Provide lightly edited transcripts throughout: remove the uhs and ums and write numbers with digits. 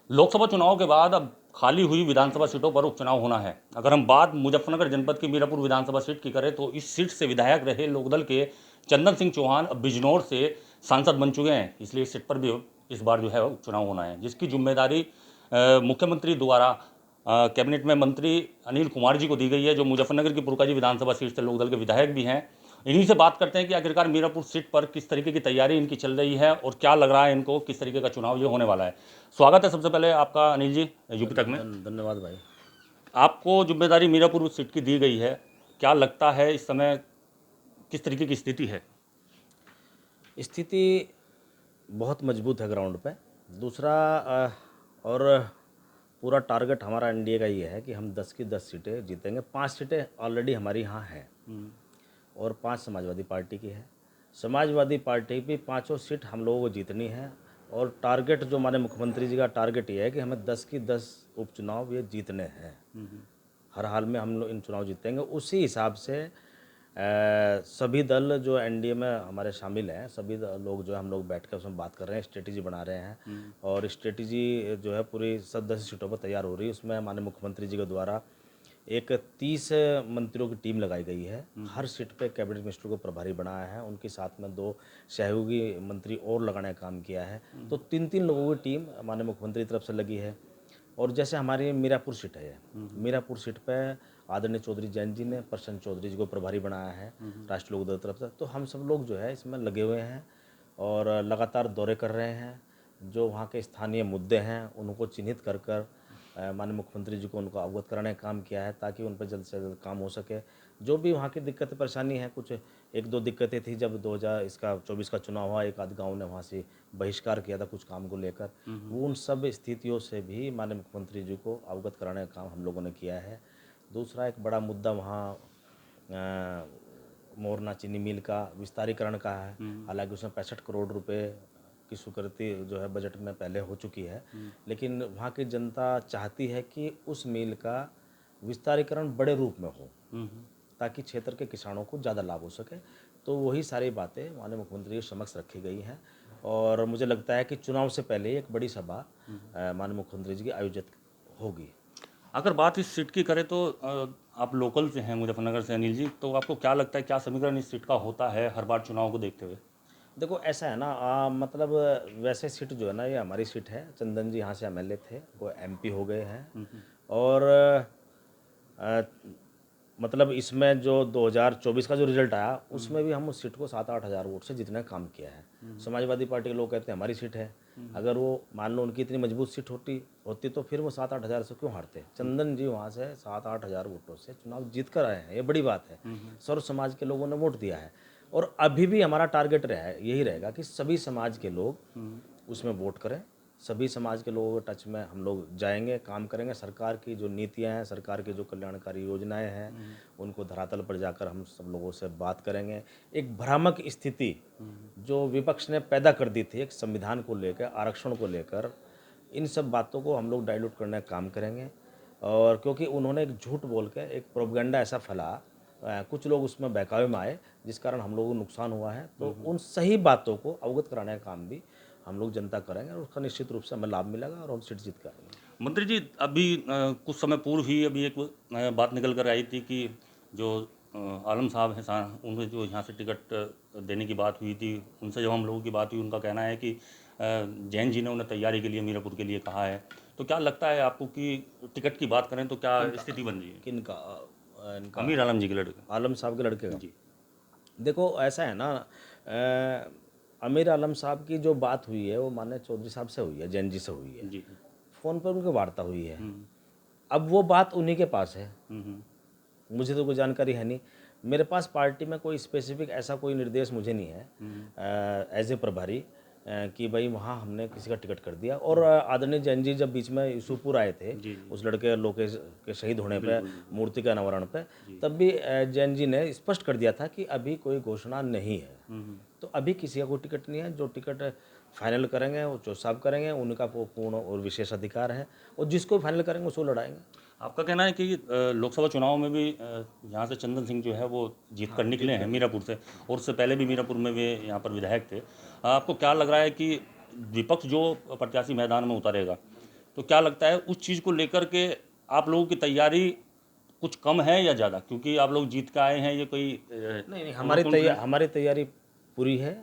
लोकसभा चुनाव के बाद अब खाली हुई विधानसभा सीटों पर उपचुनाव होना है। अगर हम बात मुजफ्फरनगर जनपद की मीरापुर विधानसभा सीट की करें तो इस सीट से विधायक रहे लोकदल के चंदन सिंह चौहान अब बिजनौर से सांसद बन चुके हैं, इसलिए इस सीट पर भी इस बार जो है उपचुनाव होना है, जिसकी जिम्मेदारी मुख्यमंत्री द्वारा कैबिनेट में मंत्री अनिल कुमार जी को दी गई है, जो मुजफ्फरनगर की पुरकाजी विधानसभा सीट से लोकदल के विधायक भी हैं। इन्हीं से बात करते हैं कि आखिरकार मीरापुर सीट पर किस तरीके की तैयारी इनकी चल रही है और क्या लग रहा है इनको, किस तरीके का चुनाव ये होने वाला है। स्वागत है सबसे पहले आपका अनिल जी यूपी तक में। धन्यवाद भाई। आपको जिम्मेदारी मीरापुर सीट की दी गई है, क्या लगता है इस समय किस तरीके की स्थिति है? स्थिति बहुत मजबूत है ग्राउंड पे। दूसरा और पूरा टारगेट हमारा एनडीए का ये है कि हम 10 की 10 सीटें जीतेंगे। 5 सीटें ऑलरेडी हमारी यहाँ हैं और 5 समाजवादी पार्टी की है। समाजवादी पार्टी भी 5 सीट हम लोगों को जीतनी है और टारगेट जो हमारे मुख्यमंत्री जी का टारगेट ये है कि हमें 10 की 10 उपचुनाव ये जीतने हैं। हर हाल में हम लोग इन चुनाव जीतेंगे। उसी हिसाब से सभी दल जो एनडीए में हमारे शामिल हैं, सभी लोग जो है हम लोग बैठ कर उसमें बात कर रहे हैं, स्ट्रेटेजी बना रहे हैं और स्ट्रेटेजी जो है पूरी सब 10 सीटों पर तैयार हो रही है। उसमें माननीय मुख्यमंत्री जी के द्वारा एक 30 मंत्रियों की टीम लगाई गई है। हर सीट पे कैबिनेट मिनिस्टर को प्रभारी बनाया है, उनके साथ में 2 सहयोगी मंत्री और लगाने का काम किया है। तो 3-3 लोगों की टीम माननीय मुख्यमंत्री की तरफ से लगी है। और जैसे हमारी मीरापुर सीट है, मीरापुर सीट पे आदरणीय चौधरी जैन जी ने प्रसन्न चौधरी जी को प्रभारी बनाया है राष्ट्रीय लोकदल की तरफ से। तो हम सब लोग जो है इसमें लगे हुए हैं और लगातार दौरे कर रहे हैं। जो वहाँ के स्थानीय मुद्दे हैं उनको चिन्हित कर कर माननीय मुख्यमंत्री जी को उनको अवगत कराने का काम किया है, ताकि उन पर जल्द से जल्द काम हो सके। जो भी वहाँ की दिक्कत परेशानी है, कुछ 1-2 दिक्कतें थी जब 2024 का चुनाव हुआ, एक आध गाँव ने वहाँ से बहिष्कार किया था कुछ काम को लेकर। वो उन सब स्थितियों से भी माननीय मुख्यमंत्री जी को अवगत कराने का काम हम लोगों ने किया है। दूसरा एक बड़ा मुद्दा वहाँ मोरना चीनी मिल का विस्तारीकरण का है। हालांकि उसमें 65 करोड़ रुपए की स्वीकृति जो है बजट में पहले हो चुकी है, लेकिन वहाँ की जनता चाहती है कि उस मिल का विस्तारीकरण बड़े रूप में हो, ताकि क्षेत्र के किसानों को ज़्यादा लाभ हो सके। तो वही सारी बातें माननीय मुख्यमंत्री के समक्ष रखी गई हैं और मुझे लगता है कि चुनाव से पहले एक बड़ी सभा माननीय मुख्यमंत्री जी की आयोजित होगी। अगर बात इस सीट की करें तो आप लोकल से हैं मुजफ्फरनगर से अनिल जी, तो आपको क्या लगता है क्या समीकरण इस सीट का होता है हर बार चुनाव को देखते हुए? देखो ऐसा है ना, मतलब वैसे सीट जो है ना ये हमारी सीट है। चंदन जी यहाँ से एमएलए थे, वो एमपी हो गए हैं और अ, मतलब इसमें जो 2024 का जो रिजल्ट आया उसमें भी हम उस सीट को 7-8 हज़ार वोट से जीतने का काम किया है। समाजवादी पार्टी के लोग कहते हैं हमारी सीट है। अगर वो मान लो उनकी इतनी मजबूत सीट होती तो फिर वो 7-8 हज़ार से क्यों हारते। चंदन जी वहाँ से 7-8 हज़ार वोटों से चुनाव जीत कर आए हैं, ये बड़ी बात है। सर्व समाज के लोगों ने वोट दिया है और अभी भी हमारा टारगेट यही रहेगा कि सभी समाज के लोग उसमें वोट करें। सभी समाज के लोगों के टच में हम लोग जाएंगे, काम करेंगे। सरकार की जो नीतियां हैं, सरकार की जो कल्याणकारी योजनाएं हैं, उनको धरातल पर जाकर हम सब लोगों से बात करेंगे। एक भ्रामक स्थिति जो विपक्ष ने पैदा कर दी थी एक संविधान को लेकर, आरक्षण को लेकर, इन सब बातों को हम लोग डाइल्यूट करने का काम करेंगे। और क्योंकि उन्होंने एक झूठ बोल के एक प्रोपगेंडा ऐसा फैला, कुछ लोग उसमें बहकावे में आए जिस कारण हम लोगों को नुकसान हुआ है। तो उन सही बातों को अवगत कराने का काम भी हम लोग जनता करेंगे और उसका निश्चित रूप से हमें लाभ मिलेगा और हम सीट जीत कर आएंगे। मंत्री जी, अभी कुछ समय पूर्व ही अभी एक बात निकल कर आई थी कि जो आलम साहब हैं उन्हें जो यहाँ से टिकट देने की बात हुई थी, उनसे जब हम लोगों की बात हुई उनका कहना है कि जैन जी ने उन्हें तैयारी के लिए मीरापुर के लिए कहा है। तो क्या लगता है आपको कि टिकट की बात करें तो क्या स्थिति बन रही है? किनका? इनका अमीर आलम जी के लड़के। आलम साहब के लड़के का। जी देखो ऐसा है ना, अमीर आलम साहब की जो बात हुई है वो माननीय चौधरी साहब से हुई है, जैन जी से हुई है। जी। फ़ोन पर उनकी वार्ता हुई है। अब वो बात उन्हीं के पास है, मुझे तो कोई जानकारी है नहीं। मेरे पास पार्टी में कोई स्पेसिफिक ऐसा कोई निर्देश मुझे नहीं है एज ए प्रभारी कि भाई वहाँ हमने किसी का टिकट कर दिया। और आदरणीय जैन जी जब बीच में यूसुफपुर आए थे उस लड़के लोकेश के शहीद होने पे, मूर्ति के अनावरण पे, तब भी जैन जी ने स्पष्ट कर दिया था कि अभी कोई घोषणा नहीं है। तो अभी किसी का कोई टिकट नहीं है। जो टिकट फाइनल करेंगे वो चौधरी साहब करेंगे, उनका पूर्ण और विशेष अधिकार है और जिसको फाइनल करेंगे उसको लड़ाएंगे। आपका कहना है कि लोकसभा चुनाव में भी यहाँ से चंदन सिंह जो है वो जीत कर निकले हैं मीरापुर से, और उससे पहले भी मीरापुर में वे यहाँ पर विधायक थे। आपको क्या लग रहा है कि विपक्ष जो प्रत्याशी मैदान में उतारेगा तो क्या लगता है उस चीज़ को लेकर के आप लोगों की तैयारी कुछ कम है या ज़्यादा, क्योंकि आप लोग जीत के आए हैं, ये कोई नहीं, overconfidence- हमारी तैयारी पूरी है,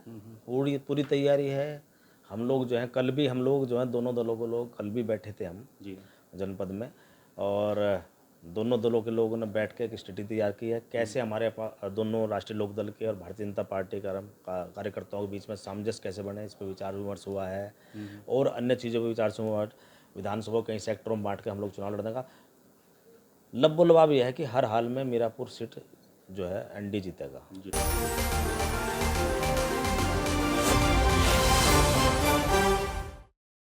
पूरी पूरी तैयारी है। हम लोग जो है कल भी हम लोग जो है दोनों दलों के लोग कल भी बैठे थे हम जी जनपद में, और दोनों दलों के लोगों ने बैठ के एक स्थिति तैयार की है कैसे हमारे दोनों राष्ट्रीय लोकदल के और भारतीय जनता पार्टी कार्यकर्ताओं के बीच में सामंजस्य कैसे बने, इस पर विचार विमर्श हुआ है। और अन्य चीज़ों पर विचार विमर्श, विधानसभा कई सेक्टरों में बांट के हम लोग चुनाव लड़ने का लब्बो लबाब यह है कि हर हाल में मीरापुर सीट जो है एनडीए जीतेगा। जी।